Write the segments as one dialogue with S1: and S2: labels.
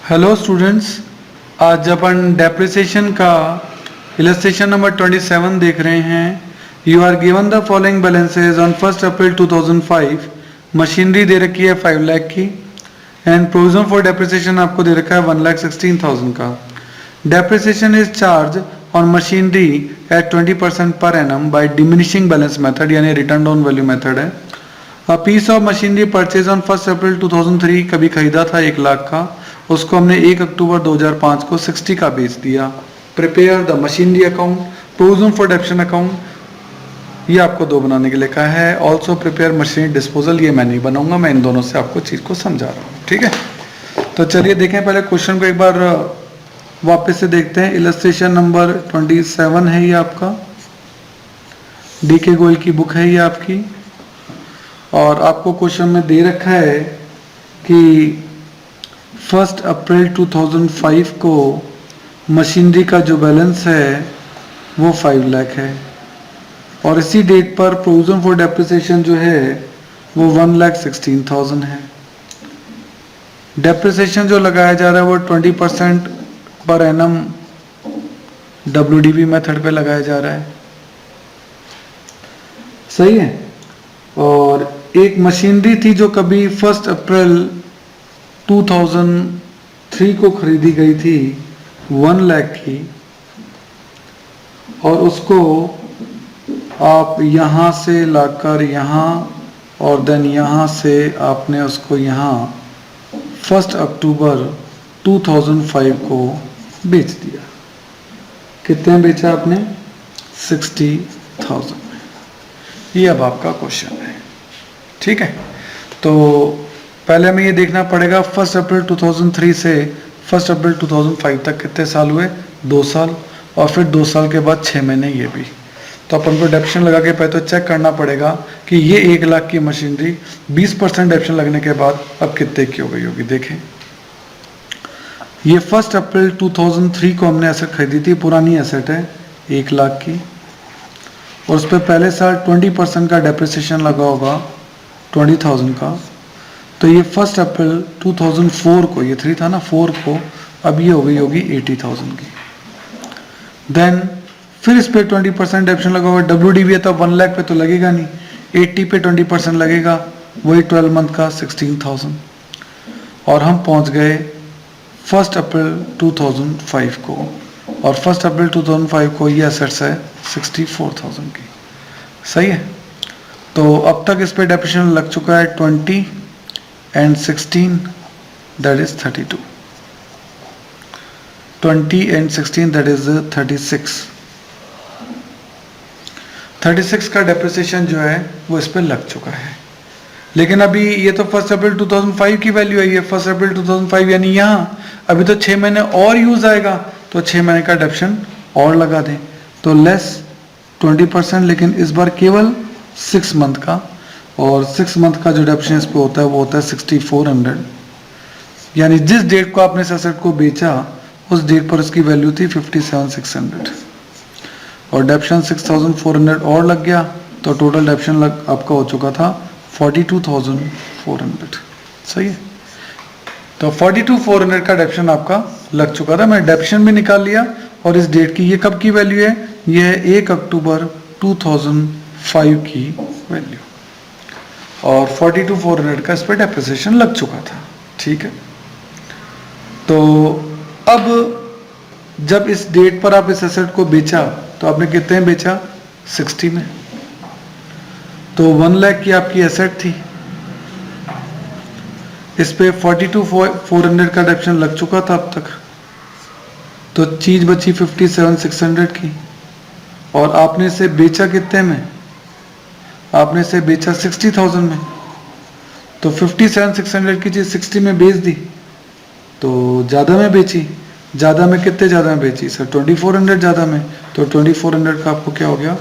S1: Hello students, आज अपन depreciation का इलस्ट्रेशन नंबर 27 देख रहे हैं। You are given the following balances on 1 April 2005। Machinery दे रखी है 5 लाख की एंड प्रोविजन फॉर डेप्रिसिएशन आपको दे रखा है 1,16,000 का। Depreciation is charged on machinery at 20% per annum by diminishing balance method, यानी रिटर्न डाउन वैल्यू मेथड है। A piece of machinery purchase on 1 April 2003, कभी खरीदा था 1 लाख का, उसको हमने 1 अक्टूबर 2005 को 60 का बेच दिया। Prepare the machinery account, provision for depreciation account, ये आपको दो बनाने के लिए कहा है। ऑल्सो प्रिपेयर मशीनरी डिस्पोजल, ये मैं नहीं बनाऊंगा, मैं इन दोनों से आपको चीज को समझा रहा हूँ, ठीक है। तो चलिए देखें, पहले क्वेश्चन को एक बार वापस से देखते हैं। इलस्ट्रेशन नंबर 27 है ये आपका, डी के गोयल की बुक है ये आपकी, और आपको क्वेश्चन में दे रखा है कि 1 अप्रैल 2005 को मशीनरी का जो बैलेंस है वो 5 लाख है, और इसी डेट पर प्रोविजन फॉर डेप्रिसिएशन जो है वो 1,16,000 है। डेप्रिसिएशन जो लगाया जा रहा है वो 20% पर एनम WDV मेथड पे लगाया जा रहा है, सही है। और एक मशीनरी थी जो कभी 1 अप्रैल 2003 को खरीदी गई थी 1 लाख की, और उसको आप यहाँ से लाकर यहाँ और देन यहाँ से आपने उसको यहाँ 1 अक्टूबर 2005 को बेच दिया। कितने बेचा आपने? 60,000 में। ये अब आपका क्वेश्चन है, ठीक है। तो पहले हमें ये देखना पड़ेगा 1 अप्रैल 2003 से 1 अप्रैल 2005 तक कितने साल हुए? 2 साल, और फिर 2 साल के बाद 6 महीने ये भी। तो अपन को डेप्रिसिएशन लगा के पहले तो चेक करना पड़ेगा कि ये 1 लाख की मशीनरी 20% डेप्रिसिएशन लगने के बाद अब कितने की हो गई होगी। देखें, ये 1 अप्रैल 2003 को हमने एसेट खरीदी थी, पुरानी एसेट है 1 लाख की, और उस पर पहले साल 20% का डेप्रिसिएशन लगा होगा 20,000 का। तो ये 1 अप्रैल 2004 को, ये 3 था ना, 4 को, अब ये हो गई होगी 80,000 की। देन फिर इस पे 20% डेप्रिसिएशन लगा हुआ, WDV है तो 1 लाख पे तो लगेगा नहीं, 80 पे 20% लगेगा, वही 12 मंथ का 16,000। और हम पहुंच गए 1 अप्रैल 2005 को, और 1 अप्रैल 2005 को ये एसेट्स है 64,000 की, सही है। तो अब तक इस पे डेप्रिसिएशन लग चुका है 20 and 16, that is 32, 20 and 16 that is 36 का डेप्रिसिएशन जो है वो इस पे लग चुका है। लेकिन अभी ये तो 1 अप्रैल 2005 की वैल्यू है, ये 1 अप्रैल 2005 यानी यहाँ अभी तो 6 महीने और यूज आएगा, तो 6 महीने का डेप्रिसिएशन और लगा दें, तो लेस 20%, लेकिन इस बार केवल 6 मंथ का, और 6 मंथ का जो डेप्रिसिएशन इस पे होता है वो होता है 6,400, यानी जिस डेट को आपने इस एसेट को बेचा उस डेट पर उसकी वैल्यू थी 57,600, और डेप्रिसिएशन 6,400 और लग गया, तो टोटल डेप्रिसिएशन आपका हो चुका था 42,400, सही है। तो 42,400 का डेप्रिसिएशन आपका लग चुका था, मैंने डेप्रिसिएशन भी निकाल लिया, और इस डेट की, ये कब की वैल्यू है? ये है 1 अक्टूबर 2005 की वैल्यू, और 42,400 का इस पर डेप्रिसिएशन लग चुका था, ठीक है। तो अब जब इस डेट पर आप इस एसेट को बेचा तो आपने कितने बेचा? 60 में। तो 1 लाख की आपकी एसेट थी, इस पे 42,400 का डेप्रिसिएशन लग चुका था अब तक, तो चीज बची 57,600 की, और आपने इसे बेचा कितने में? आपने इसे बेचा 60,000 में, तो 57,600 की चीज 60 में बेच दी, तो ज्यादा में बेची। ज्यादा में कितने ज्यादा में बेची सर? 2,400 ज्यादा में, तो 2,400 का आपको क्या हो गया?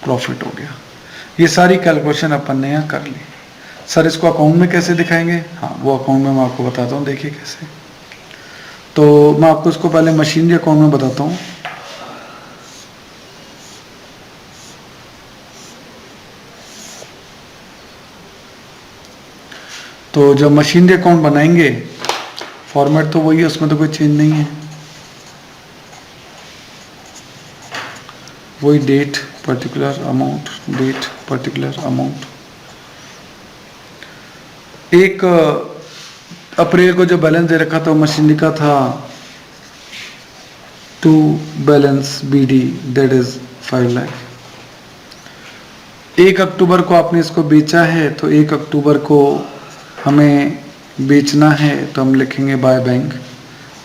S1: प्रॉफिट हो गया। ये सारी कैलकुलेशन अपन ने यहाँ कर ली। सर इसको अकाउंट में कैसे दिखाएंगे? हाँ, वो अकाउंट में मैं आपको बताता हूँ, देखिए कैसे। तो मैं आपको इसको पहले मशीनरी अकाउंट में बताता हूँ। तो जब मशीनरी अकाउंट बनाएंगे फॉर्मेट तो वही है, उसमें तो कोई चेंज नहीं है, वही date particular amount, date particular amount. 1 April को जो बैलेंस दे रखा था मशीनरी का था to balance BD, that is 5 lakh. 1 October को आपने इसको बेचा है, तो 1 अक्टूबर को हमें बेचना है, तो हम लिखेंगे बाय बैंक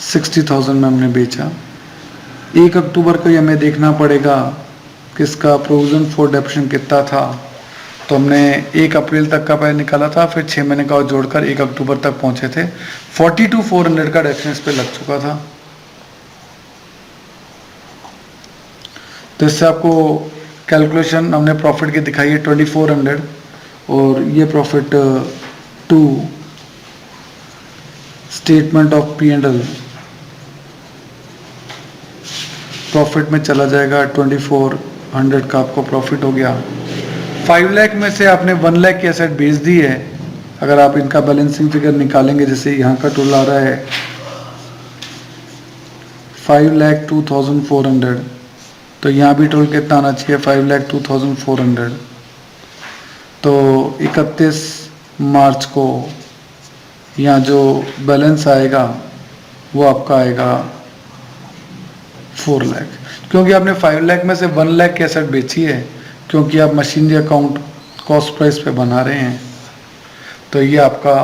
S1: 60,000 में हमने बेचा। 1 अक्टूबर को हमें देखना पड़ेगा किसका प्रोविजन फॉर डेप्रिसिएशन कितना था, तो हमने 1 अप्रैल तक का पहले निकाला था, फिर 6 महीने का और जोड़कर 1 अक्टूबर तक पहुंचे थे। 42,400 का डेप्रिसिएशन इस पे लग चुका था। तो इससे आपको कैलकुलेशन हमने प्रॉफिट की दिखाई है 2400, और ये profit to statement of P&L profit में चला जाएगा। 2400 का आपको प्रॉफिट हो गया। 5 लाख में से आपने 1 लाख की एसेट बेच दी है। अगर आप इनका बैलेंसिंग फिगर निकालेंगे, जैसे यहाँ का टोटल आ रहा है 5,02,400, तो यहाँ भी टोटल कितना आना चाहिए 5,02,400। तो 31 मार्च को यहाँ जो बैलेंस आएगा वो आपका आएगा 4 लाख, क्योंकि आपने 5 लाख में से 1 लाख की एसेट बेची है, क्योंकि आप मशीनरी अकाउंट कॉस्ट प्राइस पे बना रहे हैं। तो ये आपका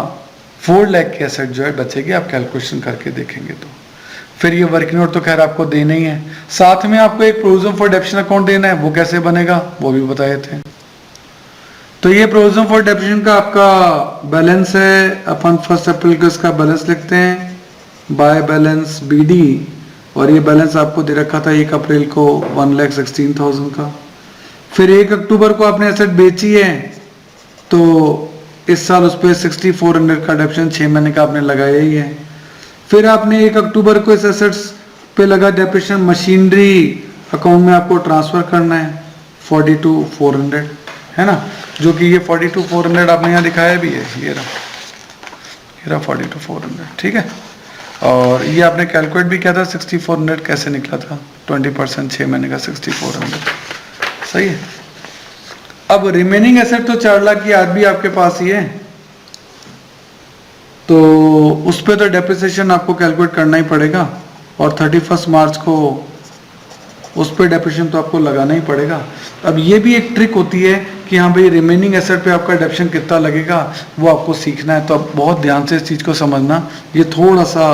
S1: 4 लाख की एसेट जो है बचेगी, आप कैलकुलेशन करके देखेंगे तो। फिर ये वर्किंग नोट तो खैर आपको देना ही है, साथ में आपको एक प्रोविजन फॉर डेप्रिसिएशन अकाउंट देना है, वो कैसे बनेगा वो भी बताए थे। तो ये प्रोविजन फॉर डेप्रिसिएशन का आपका बैलेंस है। अपन 1 अप्रैल को इसका बैलेंस लिखते हैं बाय बैलेंस BD, और ये बैलेंस आपको दे रखा था 1 अप्रैल को 1,16,000 का। फिर 1 अक्टूबर को आपने एसेट बेची है, तो इस साल उस पर 6,400 का डेप्रिसिएशन 6 महीने का आपने लगाया ही है। फिर आपने 1 अक्टूबर को इस एसेट्स पे लगा डेप्रिसिएशन मशीनरी अकाउंट में आपको ट्रांसफर करना है 42,400, है ना, जो कि ये 42,400 आपने यहाँ दिखाया भी है, ये रहा 42,400, ठीक है। और ये आपने कैलकुलेट भी किया था 6,400 कैसे निकला था, 20% 6 महीने का 6,400, सही है। अब रिमेनिंग एसेट तो 4 लाख की आज भी आपके पास ही है, तो उस पर तो डेप्रिसिएशन आपको कैलकुलेट करना ही पड़ेगा, और 31 मार्च को उस पर डेप्रिसिएशन तो आपको लगाना ही पड़ेगा। अब ये भी एक ट्रिक होती है कि हाँ भाई रिमेनिंग एसेट पे आपका डेप्रिसिएशन कितना लगेगा वो आपको सीखना है, तो आप बहुत ध्यान से इस चीज़ को समझना। ये थोड़ा सा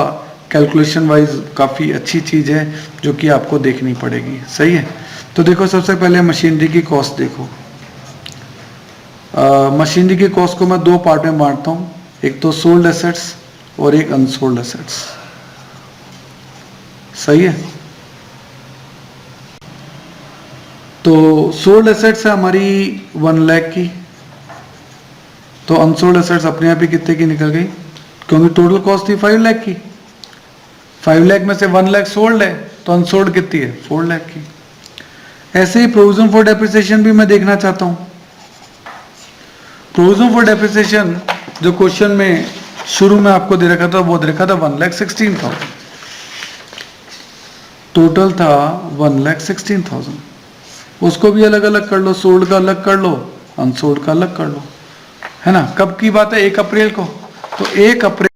S1: कैलकुलेशन वाइज काफ़ी अच्छी चीज़ है जो कि आपको देखनी पड़ेगी, सही है। तो देखो सबसे पहले मशीनरी की कॉस्ट देखो। मशीनरी की कॉस्ट को मैं 2 पार्ट में बांटता हूँ, एक तो सोल्ड एसेट्स और एक अनसोल्ड एसेट्स, सही है। तो सोल्ड एसेट्स है हमारी 1 लाख की, तो अनसोल्ड एसेट्स अपने आप ही कितने की निकल गई, क्योंकि टोटल कॉस्ट थी 5 लाख की। 5 लाख में से 1 लाख सोल्ड है, तो अनसोल्ड कितनी है 4 लाख की। ऐसे ही प्रोविजन फॉर डेप्रिसिएशन भी मैं देखना चाहता हूं। प्रोविजन फॉर डेप्रिसिएशन जो क्वेश्चन में शुरू में आपको दे रखा था वो दे रखा था 1,16,000, टोटल था 1,16,000। उसको भी अलग अलग कर लो, सोल्ड का अलग कर लो, अनसोल्ड का अलग कर लो, है ना। कब की बात है 1 अप्रैल को, तो 1 अप्रैल